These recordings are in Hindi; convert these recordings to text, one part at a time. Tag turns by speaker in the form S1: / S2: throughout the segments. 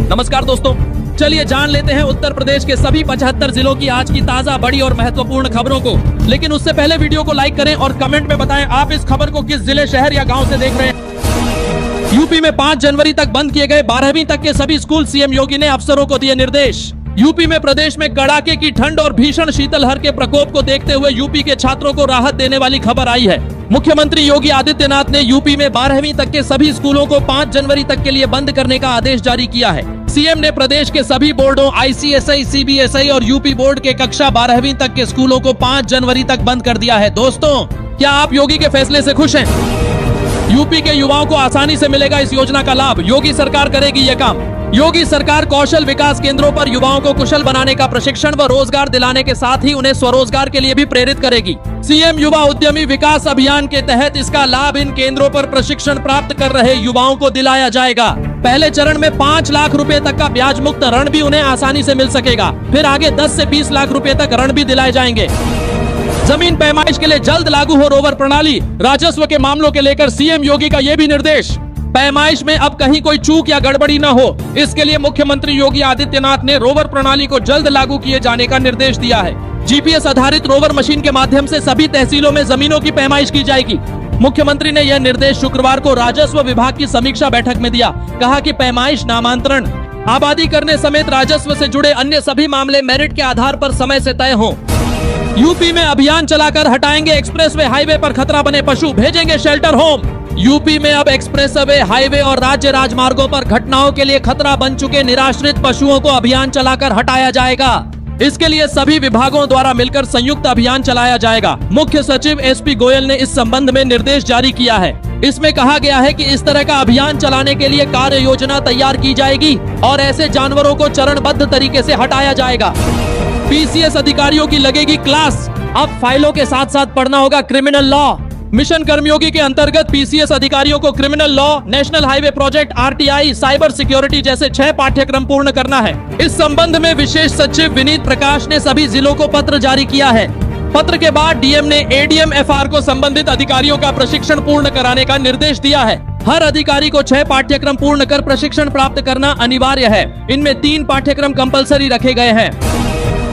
S1: नमस्कार दोस्तों, चलिए जान लेते हैं उत्तर प्रदेश के सभी 75 जिलों की आज की ताजा, बड़ी और महत्वपूर्ण खबरों को। लेकिन उससे पहले वीडियो को लाइक करें और कमेंट में बताएं आप इस खबर को किस जिले, शहर या गांव से देख रहे हैं। यूपी में 5 जनवरी तक बंद किए गए 12वीं तक के सभी स्कूल, सीएम योगी ने अफसरों को दिए निर्देश। यूपी में प्रदेश में कड़ाके की ठंड और भीषण शीतलहर के प्रकोप को देखते हुए यूपी के छात्रों को राहत देने वाली खबर आई है। मुख्यमंत्री योगी आदित्यनाथ ने यूपी में 12वीं तक के सभी स्कूलों को 5 जनवरी तक के लिए बंद करने का आदेश जारी किया है। सीएम ने प्रदेश के सभी बोर्डों, आईसीएसई, सीबीएसई और यूपी बोर्ड के कक्षा 12वीं तक के स्कूलों को 5 जनवरी तक बंद कर दिया है। दोस्तों, क्या आप योगी के फैसले से खुश हैं? यूपी के युवाओं को आसानी से मिलेगा इस योजना का लाभ। योगी सरकार करेगी ये काम। योगी सरकार कौशल विकास केंद्रों पर युवाओं को कुशल बनाने का प्रशिक्षण व रोजगार दिलाने के साथ ही उन्हें स्वरोजगार के लिए भी प्रेरित करेगी। सीएम युवा उद्यमी विकास अभियान के तहत इसका लाभ इन केंद्रों पर प्रशिक्षण प्राप्त कर रहे युवाओं को दिलाया जाएगा। पहले चरण में 5 लाख रुपए तक का ब्याज मुक्त ऋण भी उन्हें आसानी से मिल सकेगा। फिर आगे 10 से 20 लाख रुपए तक ऋण भी दिलाए जाएंगे। जमीन पैमाइश के लिए जल्द लागू हो रोवर प्रणाली। राजस्व के मामलों के लेकर सीएम योगी का ये भी निर्देश। पैमाइश में अब कहीं कोई चूक या गड़बड़ी न हो, इसके लिए मुख्यमंत्री योगी आदित्यनाथ ने रोवर प्रणाली को जल्द लागू किए जाने का निर्देश दिया है। जीपीएस आधारित रोवर मशीन के माध्यम से सभी तहसीलों में जमीनों की पैमाइश की जाएगी। मुख्यमंत्री ने यह निर्देश शुक्रवार को राजस्व विभाग की समीक्षा बैठक में दिया। कहा कि पैमाइश, नामांतरण, आबादी करने समेत राजस्व से जुड़े अन्य सभी मामले मेरिट के आधार पर समय से तय हों। यूपी में अभियान चलाकर हटाएंगे एक्सप्रेसवे हाईवे पर खतरा बने पशु, भेजेंगे शेल्टर होम। यूपी में अब एक्सप्रेसवे, हाईवे और राज्य राजमार्गों पर घटनाओं के लिए खतरा बन चुके निराश्रित पशुओं को अभियान चलाकर हटाया जाएगा। इसके लिए सभी विभागों द्वारा मिलकर संयुक्त अभियान चलाया जाएगा। मुख्य सचिव एसपी गोयल ने इस संबंध में निर्देश जारी किया है। इसमें कहा गया है कि इस तरह का अभियान चलाने के लिए कार्य योजना तैयार की जाएगी और ऐसे जानवरों को चरणबद्ध तरीके से हटाया जाएगा। पीसीएस अधिकारियों की लगेगी क्लास। अब फाइलों के साथ साथ पढ़ना होगा क्रिमिनल लॉ। मिशन कर्मयोगी के अंतर्गत पीसीएस अधिकारियों को criminal law, national highway project, RTI, cyber security जैसे 6 पाठ्यक्रम पूर्ण करना है। इस संबंध में विशेष सचिव विनीत प्रकाश ने सभी जिलों को पत्र जारी किया है। पत्र के बाद डीएम ने एडीएम एफआर को संबंधित अधिकारियों का प्रशिक्षण पूर्ण कराने का निर्देश दिया है। हर अधिकारी को 6 पाठ्यक्रम पूर्ण कर प्रशिक्षण प्राप्त करना अनिवार्य है। इनमें 3 पाठ्यक्रम कंपलसरी रखे गए हैं।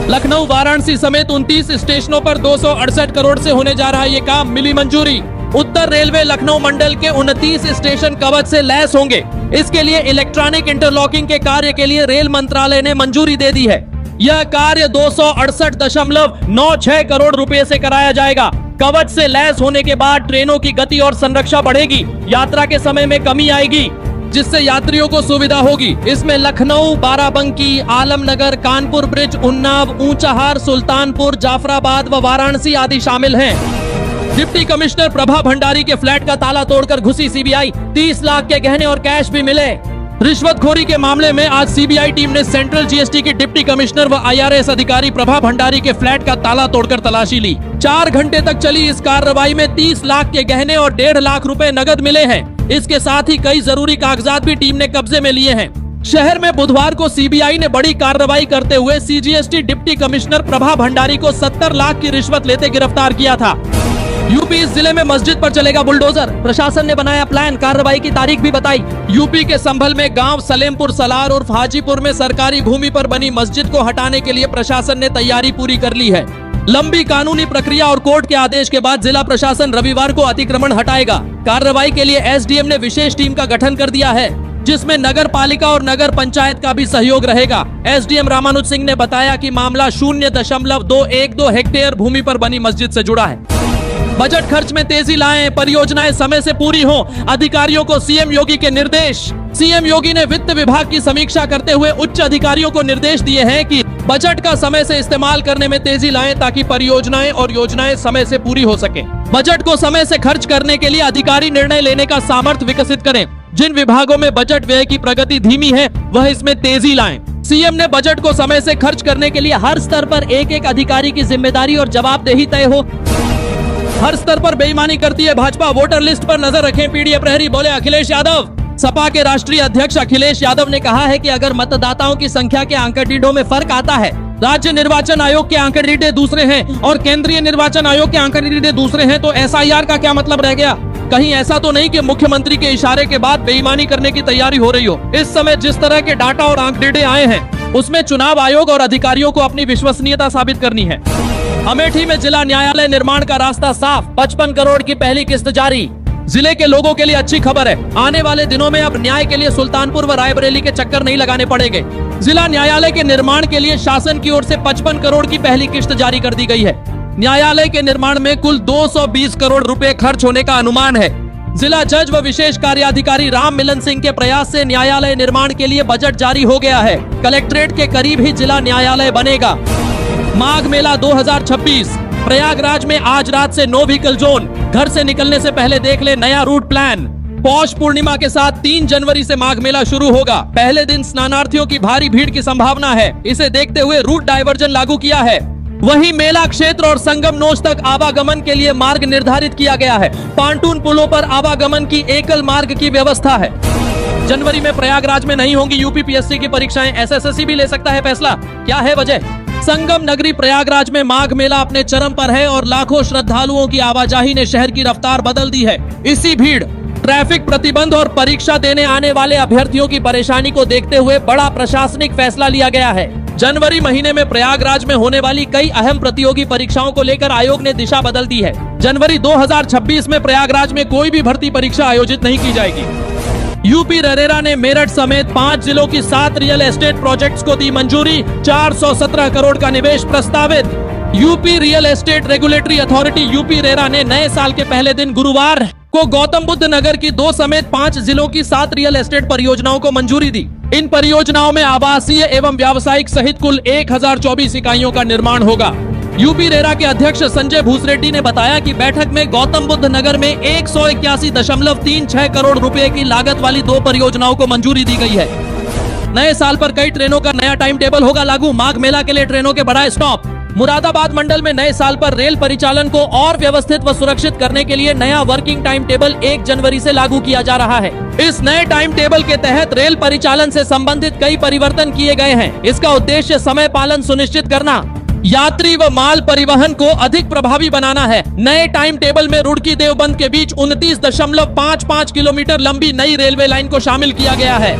S1: लखनऊ, वाराणसी समेत 29 स्टेशनों पर 268 करोड़ से होने जा रहा है ये काम, मिली मंजूरी। उत्तर रेलवे लखनऊ मंडल के 29 स्टेशन कवच से लैस होंगे। इसके लिए इलेक्ट्रॉनिक इंटरलॉकिंग के कार्य के लिए रेल मंत्रालय ने मंजूरी दे दी है। यह कार्य 268.96 करोड़ रुपए से कराया जाएगा। कवच से लैस होने के बाद ट्रेनों की गति और संरक्षा बढ़ेगी, यात्रा के समय में कमी आएगी, जिससे यात्रियों को सुविधा होगी। इसमें लखनऊ, बाराबंकी, आलमनगर, कानपुर ब्रिज, उन्नाव, ऊंचाहार, सुल्तानपुर, जाफराबाद व वाराणसी आदि शामिल हैं। डिप्टी कमिश्नर प्रभा भंडारी के फ्लैट का ताला तोड़कर घुसी सीबीआई, 30 लाख के गहने और कैश भी मिले। रिश्वतखोरी के मामले में आज सीबीआई टीम ने सेंट्रल जीएसटी की डिप्टी कमिश्नर व आईआरएस अधिकारी प्रभा भंडारी के फ्लैट का ताला तोड़कर तलाशी ली। 4 घंटे तक चली इस कार्रवाई में 30 लाख के गहने और 1.5 लाख रुपए नगद मिले हैं। इसके साथ ही कई जरूरी कागजात भी टीम ने कब्जे में लिए हैं। शहर में बुधवार को सीबीआई ने बड़ी कार्रवाई करते हुए CGST deputy commissioner Prabha Bhandari को 70 लाख की रिश्वत लेते गिरफ्तार किया था। यूपी, इस जिले में मस्जिद पर चलेगा बुलडोजर। प्रशासन ने बनाया प्लान, कार्रवाई की तारीख भी बताई। यूपी के संभल में गांव सलेमपुर सलार और हाजीपुर में सरकारी भूमि पर बनी मस्जिद को हटाने के लिए प्रशासन ने तैयारी पूरी कर ली है। लंबी कानूनी प्रक्रिया और कोर्ट के आदेश के बाद जिला प्रशासन रविवार को अतिक्रमण हटाएगा। कार्रवाई के लिए एसडीएम ने विशेष टीम का गठन कर दिया है, जिसमें नगर पालिका और नगर पंचायत का भी सहयोग रहेगा। एसडीएम रामानुज सिंह ने बताया कि मामला 0.212 हेक्टेयर भूमि पर बनी मस्जिद से जुड़ा है। बजट खर्च में तेजी लाएं, परियोजनाएं समय से पूरी हों, अधिकारियों को सीएम योगी के निर्देश। सीएम योगी ने वित्त विभाग की समीक्षा करते हुए उच्च अधिकारियों को निर्देश दिए हैं कि बजट का समय से इस्तेमाल करने में तेजी लाएं ताकि परियोजनाएं और योजनाएं समय से पूरी हो सके। बजट को समय से खर्च करने के लिए अधिकारी निर्णय लेने का सामर्थ्य विकसित करें। जिन विभागों में बजट व्यय की प्रगति धीमी है वह इसमें तेजी लाएं। सीएम ने बजट को समय से खर्च करने के लिए हर स्तर पर एक अधिकारी की जिम्मेदारी और जवाबदेही तय हो। हर स्तर पर बेईमानी करती है भाजपा, वोटर लिस्ट पर नजर रखें, पीडीए प्रहरी, बोले अखिलेश यादव। सपा के राष्ट्रीय अध्यक्ष अखिलेश यादव ने कहा है कि अगर मतदाताओं की संख्या के आंकड़ीडों में फर्क आता है, राज्य निर्वाचन आयोग के आंकड़ीडे दूसरे हैं और केंद्रीय निर्वाचन आयोग के आंकड़ीडे दूसरे हैं, तो एसआईआर का क्या मतलब रह गया। कहीं ऐसा तो नहीं कि मुख्यमंत्री के इशारे के बाद बेईमानी करने की तैयारी हो रही हो। इस समय जिस तरह के डाटा और आंकड़े आए हैं, उसमें चुनाव आयोग और अधिकारियों को अपनी विश्वसनीयता साबित करनी है। अमेठी में जिला न्यायालय निर्माण का रास्ता साफ, 55 करोड़ की पहली किस्त जारी। जिले के लोगों के लिए अच्छी खबर है, आने वाले दिनों में अब न्याय के लिए सुल्तानपुर व रायबरेली के चक्कर नहीं लगाने पड़ेंगे। जिला न्यायालय के निर्माण के लिए शासन की ओर से 55 करोड़ की पहली किस्त जारी कर दी गई है। न्यायालय के निर्माण में कुल 220 करोड़ रुपए खर्च होने का अनुमान है। जिला जज व विशेष कार्याधिकारी राम मिलन सिंह के प्रयास से न्यायालय निर्माण के लिए बजट जारी हो गया है। कलेक्ट्रेट के करीब ही जिला न्यायालय बनेगा। माघ मेला 2026, प्रयागराज में आज रात से नो व्हीकल जोन। घर से निकलने से पहले देख ले नया रूट प्लान। पौष पूर्णिमा के साथ 3 जनवरी से माघ मेला शुरू होगा। पहले दिन स्नानार्थियों की भारी भीड़ की संभावना है, इसे देखते हुए रूट डायवर्जन लागू किया है। वहीं मेला क्षेत्र और संगम नोच तक आवागमन के लिए मार्ग निर्धारित किया गया है। पांटून पुलों पर आवागमन की एकल मार्ग की व्यवस्था है। जनवरी में प्रयागराज में नहीं होंगी यूपीपीएससी की परीक्षाएं, एसएससी भी ले सकता है फैसला। क्या है वजह? संगम नगरी प्रयागराज में माघ मेला अपने चरम पर है और लाखों श्रद्धालुओं की आवाजाही ने शहर की रफ्तार बदल दी है। इसी भीड़, ट्रैफिक प्रतिबंध और परीक्षा देने आने वाले अभ्यर्थियों की परेशानी को देखते हुए बड़ा प्रशासनिक फैसला लिया गया है। जनवरी महीने में प्रयागराज में होने वाली कई अहम प्रतियोगी परीक्षाओं को लेकर आयोग ने दिशा बदल दी है। जनवरी 2026 में प्रयागराज में कोई भी भर्ती परीक्षा आयोजित नहीं की जाएगी। यूपी रेरा ने मेरठ समेत 5 जिलों की 7 रियल एस्टेट प्रोजेक्ट्स को दी मंजूरी। 417 करोड़ का निवेश प्रस्तावित। UP real estate regulatory authority UP RERA ने नए साल के पहले दिन गुरुवार को गौतम बुद्ध नगर की 2 समेत 5 जिलों की 7 रियल एस्टेट परियोजनाओं को मंजूरी दी। इन परियोजनाओं में आवासीय एवं व्यावसायिक सहित कुल 1024 इकाइयों का निर्माण होगा। यूपी रेरा के अध्यक्ष संजय भूसरेड्डी ने बताया कि बैठक में गौतम बुद्ध नगर में 181.36 करोड़ रुपए की लागत वाली 2 परियोजनाओं को मंजूरी दी गई है। नए साल पर कई ट्रेनों का नया टाइम टेबल होगा लागू। माघ मेला के लिए ट्रेनों के बढ़ाए स्टॉप। मुरादाबाद मंडल में नए साल पर रेल परिचालन को और व्यवस्थित व सुरक्षित करने के लिए नया वर्किंग टाइम टेबल 1 जनवरी से लागू किया जा रहा है। इस नए टाइम टेबल के तहत रेल परिचालन से संबंधित कई परिवर्तन किए गए हैं। इसका उद्देश्य समय पालन सुनिश्चित करना, यात्री व माल परिवहन को अधिक प्रभावी बनाना है। नए टाइम टेबल में रुड़की देवबंद के बीच 29.55 किलोमीटर लंबी नई रेलवे लाइन को शामिल किया गया है।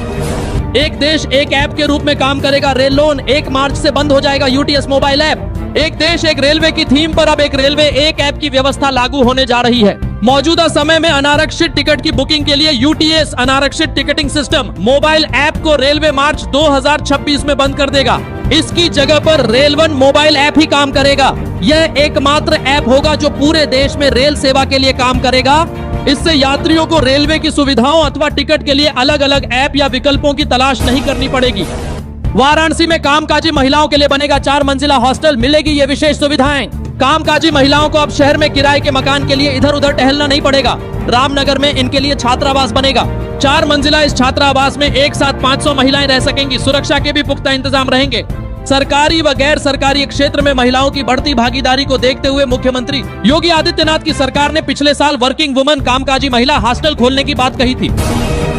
S1: एक देश एक ऐप के रूप में काम करेगा रेल लोन। 1 मार्च से बंद हो जाएगा यूटीएस मोबाइल ऐप। एक देश एक रेलवे की थीम पर अब एक रेलवे एक ऐप की व्यवस्था लागू होने जा रही है। मौजूदा समय में अनारक्षित टिकट की बुकिंग के लिए यूटीएस अनारक्षित टिकटिंग सिस्टम मोबाइल ऐप को रेलवे मार्च 2026 में बंद कर देगा। इसकी जगह पर रेल वन मोबाइल ऐप ही काम करेगा। यह एकमात्र ऐप होगा जो पूरे देश में रेल सेवा के लिए काम करेगा। इससे यात्रियों को रेलवे की सुविधाओं अथवा टिकट के लिए अलग अलग ऐप या विकल्पों की तलाश नहीं करनी पड़ेगी। वाराणसी में कामकाजी महिलाओं के लिए बनेगा 4 मंजिला हॉस्टल, मिलेगी ये विशेष सुविधाएं। कामकाजी महिलाओं को अब शहर में किराए के मकान के लिए इधर उधर टहलना नहीं पड़ेगा। रामनगर में इनके लिए छात्रावास बनेगा। 4 मंजिला इस छात्रावास में एक साथ 500 महिलाएं रह सकेंगी। सुरक्षा के भी पुख्ता इंतजाम रहेंगे। सरकारी व गैर सरकारी क्षेत्र में महिलाओं की बढ़ती भागीदारी को देखते हुए मुख्यमंत्री योगी आदित्यनाथ की सरकार ने पिछले साल वर्किंग वुमन कामकाजी महिला हॉस्टल खोलने की बात कही थी।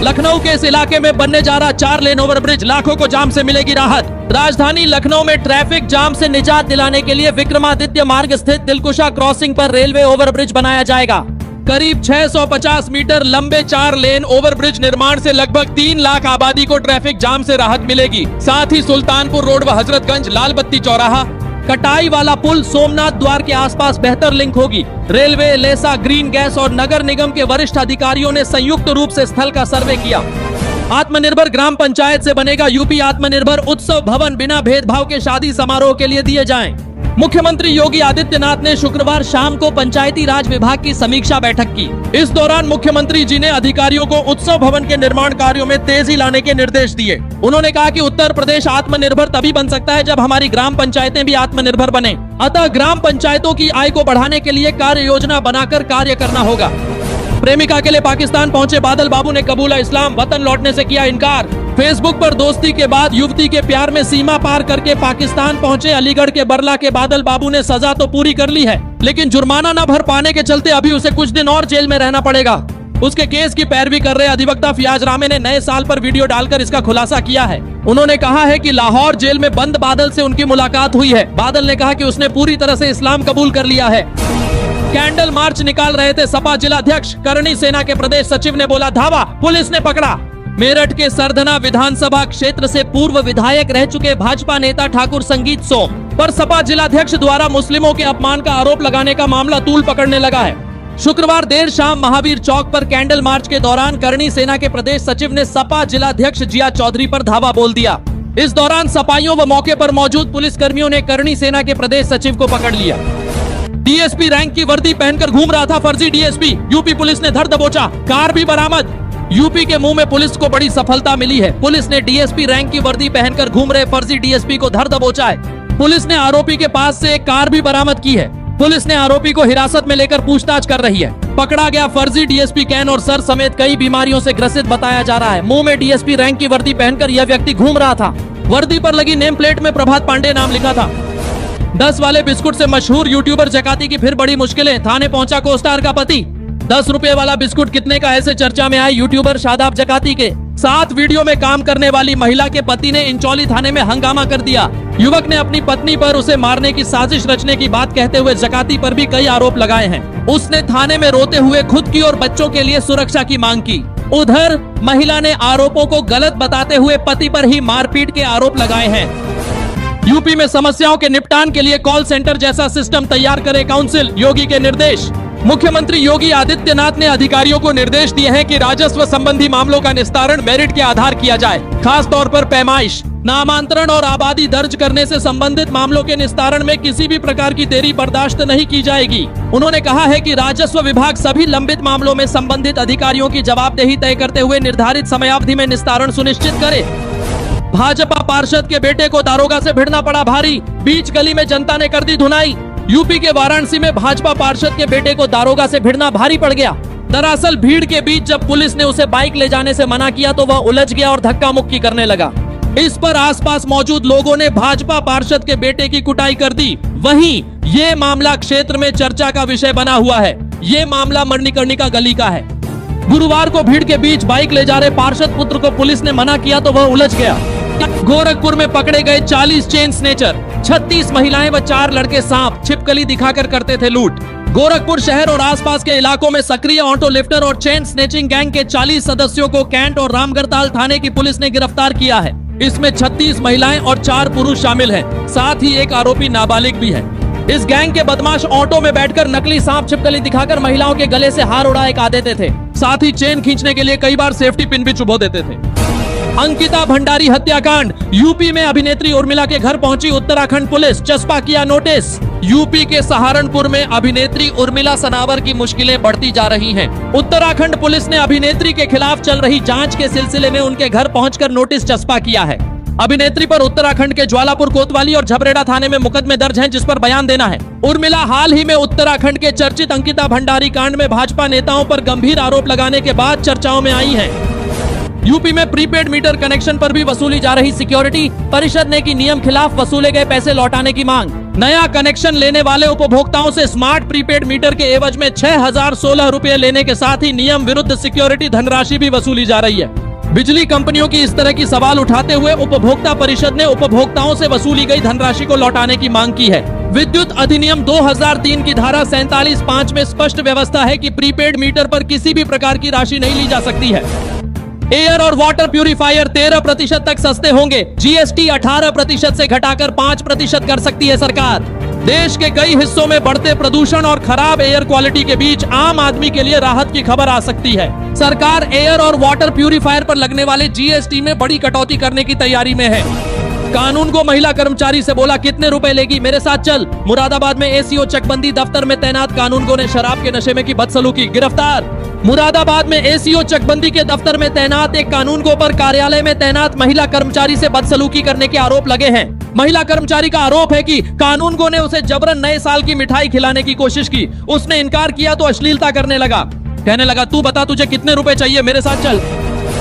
S1: लखनऊ के इस इलाके में बनने जा रहा 4 लेन ओवरब्रिज, लाखों को जाम से मिलेगी राहत। राजधानी लखनऊ में ट्रैफिक जाम से निजात दिलाने के लिए विक्रमादित्य मार्ग स्थित दिलकुशा क्रॉसिंग पर रेलवे ओवरब्रिज बनाया जाएगा। करीब 650 मीटर लंबे 4 लेन ओवरब्रिज निर्माण से लगभग 3 लाख आबादी को ट्रैफिक जाम से राहत मिलेगी। साथ ही सुल्तानपुर रोड व हजरतगंज लाल बत्ती चौराहा कटाई वाला पुल सोमनाथ द्वार के आसपास बेहतर लिंक होगी। रेलवे, लेसा, ग्रीन गैस और नगर निगम के वरिष्ठ अधिकारियों ने संयुक्त रूप से स्थल का सर्वे किया। आत्मनिर्भर ग्राम पंचायत से बनेगा यूपी आत्मनिर्भर उत्सव भवन, बिना भेदभाव के शादी समारोह के लिए दिए जाएं। मुख्यमंत्री योगी आदित्यनाथ ने शुक्रवार शाम को पंचायती राज विभाग की समीक्षा बैठक की। इस दौरान मुख्यमंत्री जी ने अधिकारियों को उत्सव भवन के निर्माण कार्यों में तेजी लाने के निर्देश दिए। उन्होंने कहा कि उत्तर प्रदेश आत्मनिर्भर तभी बन सकता है जब हमारी ग्राम पंचायतें भी आत्मनिर्भर बने। अतः ग्राम पंचायतों की आय को बढ़ाने के लिए कार्य योजना बनाकर कार्य करना होगा। प्रेमिका के लिए पाकिस्तान पहुंचे बादल बाबू ने कबूला इस्लाम, वतन लौटने से किया इनकार। फेसबुक पर दोस्ती के बाद युवती के प्यार में सीमा पार करके पाकिस्तान पहुंचे अलीगढ़ के बरला के बादल बाबू ने सजा तो पूरी कर ली है, लेकिन जुर्माना न भर पाने के चलते अभी उसे कुछ दिन और जेल में रहना पड़ेगा। उसके केस की पैरवी कर रहे अधिवक्ता फियाज रामे ने नए साल पर वीडियो डालकर इसका खुलासा किया है। उन्होंने कहा है कि लाहौर जेल में बंद बादल से उनकी मुलाकात हुई है। बादल ने कहा कि उसने पूरी तरह से इस्लाम कबूल कर लिया है। कैंडल मार्च निकाल रहे थे सपा जिलाध्यक्ष, करणी सेना के प्रदेश सचिव ने बोला धावा, पुलिस ने पकड़ा। मेरठ के सरधना विधानसभा क्षेत्र से पूर्व विधायक रह चुके भाजपा नेता ठाकुर संगीत सोम पर सपा जिलाध्यक्ष द्वारा मुस्लिमों के अपमान का आरोप लगाने का मामला तूल पकड़ने लगा है। शुक्रवार देर शाम महावीर चौक पर कैंडल मार्च के दौरान करणी सेना के प्रदेश सचिव ने सपा जिलाध्यक्ष जिया चौधरी पर धावा बोल दिया। इस दौरान सपाइयों व मौके पर मौजूद पुलिस कर्मियों ने करणी सेना के प्रदेश सचिव को पकड़ लिया। डीएसपी रैंक की वर्दी पहनकर घूम रहा था फर्जी डीएसपी, यूपी पुलिस ने धर दबोचा, कार भी बरामद। यूपी के मुंह में पुलिस को बड़ी सफलता मिली है। पुलिस ने डीएसपी रैंक की वर्दी पहनकर घूम रहे फर्जी डीएसपी को धर दबोचा है। पुलिस ने आरोपी के पास से एक कार भी बरामद की है। पुलिस ने आरोपी को हिरासत में लेकर पूछताछ कर रही है। पकड़ा गया फर्जी डीएसपी कैन और सर समेत कई बीमारियों से ग्रसित बताया जा रहा है। मुंह में डीएसपी रैंक की वर्दी पहनकर यह व्यक्ति घूम रहा था। वर्दी पर लगी नेम प्लेट में प्रभात पांडे नाम लिखा था। 10 वाले बिस्कुट से मशहूर यूट्यूबर जकाती की फिर बड़ी मुश्किलें, थाने पहुंचा को स्टार का पति। 10 रुपए वाला बिस्कुट कितने का, ऐसे चर्चा में आए यूट्यूबर शादाब जकाती के साथ वीडियो में काम करने वाली महिला के पति ने इंचौली थाने में हंगामा कर दिया। युवक ने अपनी पत्नी पर उसे मारने की साजिश रचने की बात कहते हुए जकाती पर भी कई आरोप लगाए हैं। उसने थाने में रोते हुए खुद की और बच्चों के लिए सुरक्षा की मांग की। उधर महिला ने आरोपों को गलत बताते हुए पति पर ही मारपीट के आरोप लगाए हैं। यूपी में समस्याओं के निपटान के लिए कॉल सेंटर जैसा सिस्टम तैयार करे काउंसिल, योगी के निर्देश। मुख्यमंत्री योगी आदित्यनाथ ने अधिकारियों को निर्देश दिए हैं कि राजस्व संबंधी मामलों का निस्तारण मेरिट के आधार किया जाए, खास तौर पर पैमाइश, नामांतरण और आबादी दर्ज करने से संबंधित मामलों के निस्तारण में किसी भी प्रकार की देरी बर्दाश्त नहीं की जाएगी। उन्होंने कहा है कि राजस्व विभाग सभी लंबित मामलों में संबंधित अधिकारियों की जवाबदेही तय करते हुए निर्धारित समयावधि में निस्तारण सुनिश्चित करे। भाजपा पार्षद के बेटे को दारोगा से भिड़ना पड़ा भारी, बीच गली में जनता ने कर दी धुनाई। यूपी के वाराणसी में भाजपा पार्षद के बेटे को दारोगा से भिड़ना भारी पड़ गया। दरअसल भीड़ के बीच जब पुलिस ने उसे बाइक ले जाने से मना किया तो वह उलझ गया और धक्का मुक्की करने लगा। इस पर आसपास मौजूद लोगों ने भाजपा पार्षद के बेटे की कुटाई कर दी। वहीं ये मामला क्षेत्र में चर्चा का विषय बना हुआ है। ये मामला मणिकर्णिका गली का है। गुरुवार को भीड़ के बीच बाइक ले जा रहे पार्षद पुत्र को पुलिस ने मना किया तो वह उलझ गया। गोरखपुर में पकड़े गए 40 चेन स्नेचर, 36 महिलाएं व 4 लड़के सांप छिपकली दिखाकर करते थे लूट। गोरखपुर शहर और आसपास के इलाकों में सक्रिय ऑटो लिफ्टर और चेन स्नेचिंग गैंग के 40 सदस्यों को कैंट और रामगढ़ताल थाने की पुलिस ने गिरफ्तार किया है। इसमें 36 महिलाएं और 4 पुरुष शामिल हैं। साथ ही एक आरोपी नाबालिग भी है। इस गैंग के बदमाश ऑटो में बैठकर नकली सांप छिपकली दिखाकर महिलाओं के गले से हार उड़ा देते थे। साथ ही चेन खींचने के लिए कई बार सेफ्टी पिन भी चुभो देते थे। अंकिता भंडारी हत्याकांड, यूपी में अभिनेत्री उर्मिला के घर पहुंची उत्तराखंड पुलिस, चस्पा किया नोटिस। यूपी के सहारनपुर में अभिनेत्री उर्मिला सनावर की मुश्किलें बढ़ती जा रही हैं। उत्तराखंड पुलिस ने अभिनेत्री के खिलाफ चल रही जांच के सिलसिले में उनके घर पहुंचकर नोटिस चस्पा किया है। अभिनेत्री पर उत्तराखंड के ज्वालापुर कोतवाली और झबरेड़ा थाने में मुकदमे दर्ज हैं, जिस पर बयान देना है। उर्मिला हाल ही में उत्तराखंड के चर्चित अंकिता भंडारी कांड में भाजपा नेताओं पर गंभीर आरोप लगाने के बाद चर्चाओं में आई है। यूपी में प्रीपेड मीटर कनेक्शन पर भी वसूली जा रही सिक्योरिटी, परिषद ने की नियम खिलाफ वसूले गए पैसे लौटाने की मांग। नया कनेक्शन लेने वाले उपभोक्ताओं से स्मार्ट प्रीपेड मीटर के एवज में 6016 रुपए लेने के साथ ही नियम विरुद्ध सिक्योरिटी धनराशि भी वसूली जा रही है। बिजली कंपनियों की इस तरह की सवाल उठाते हुए उपभोक्ता परिषद ने उपभोक्ताओं से वसूली गई धनराशि को लौटाने की मांग की है। विद्युत अधिनियम 2003 की धारा 47(5) में स्पष्ट व्यवस्था है कि प्रीपेड मीटर पर किसी भी प्रकार की राशि नहीं ली जा सकती है। एयर और वाटर प्यूरिफायर 13% तक सस्ते होंगे। जीएसटी 18% से घटाकर 5% कर सकती है सरकार। देश के कई हिस्सों में बढ़ते प्रदूषण और खराब एयर क्वालिटी के बीच आम आदमी के लिए राहत की खबर आ सकती है। सरकार एयर और वाटर प्यूरिफायर पर लगने वाले जीएसटी में बड़ी कटौती करने की तैयारी में है। कानून को महिला कर्मचारी से बोला, कितने रुपए लेगी, मेरे साथ चल। मुरादाबाद में एसीओ चकबंदी दफ्तर में तैनात कानून को ने शराब के नशे में की बदसलूकी, गिरफ्तार। मुरादाबाद में एसीओ चकबंदी के दफ्तर में तैनात एक कानून को पर कार्यालय में तैनात महिला कर्मचारी से बदसलूकी करने के आरोप लगे हैं। महिला कर्मचारी का आरोप है कि कानून को ने उसे जबरन नए साल की मिठाई खिलाने की कोशिश की। उसने इनकार किया तो अश्लीलता करने लगा। कहने लगा, तू बता तुझे कितने रुपए चाहिए, मेरे साथ चल।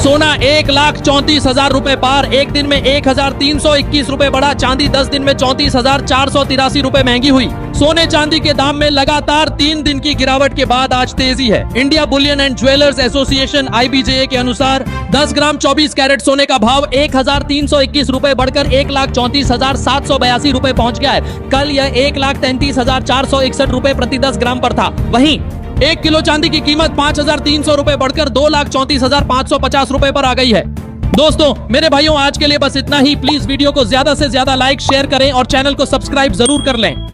S1: सोना 1,34,000 रुपए पार, एक दिन में 1,321 रुपए बढ़ा। चांदी 10 दिन में 34,483 रुपए महंगी हुई। सोने चांदी के दाम में लगातार 3 दिन की गिरावट के बाद आज तेजी है। India Boolean and jewellers association IBJA के अनुसार 10 ग्राम 24 कैरेट सोने का भाव 1,321 रुपए बढ़कर 1,34,782 रुपए पहुंच गया है। कल यह 1,33,461 रुपए प्रति 10 ग्राम पर था। वहीं 1 किलो चांदी की कीमत 5,300 रुपए बढ़कर 2,34,550 रुपए पर आ गई है। दोस्तों, मेरे भाइयों, आज के लिए बस इतना ही। प्लीज वीडियो को ज्यादा से ज्यादा लाइक शेयर करें और चैनल को सब्सक्राइब जरूर कर लें।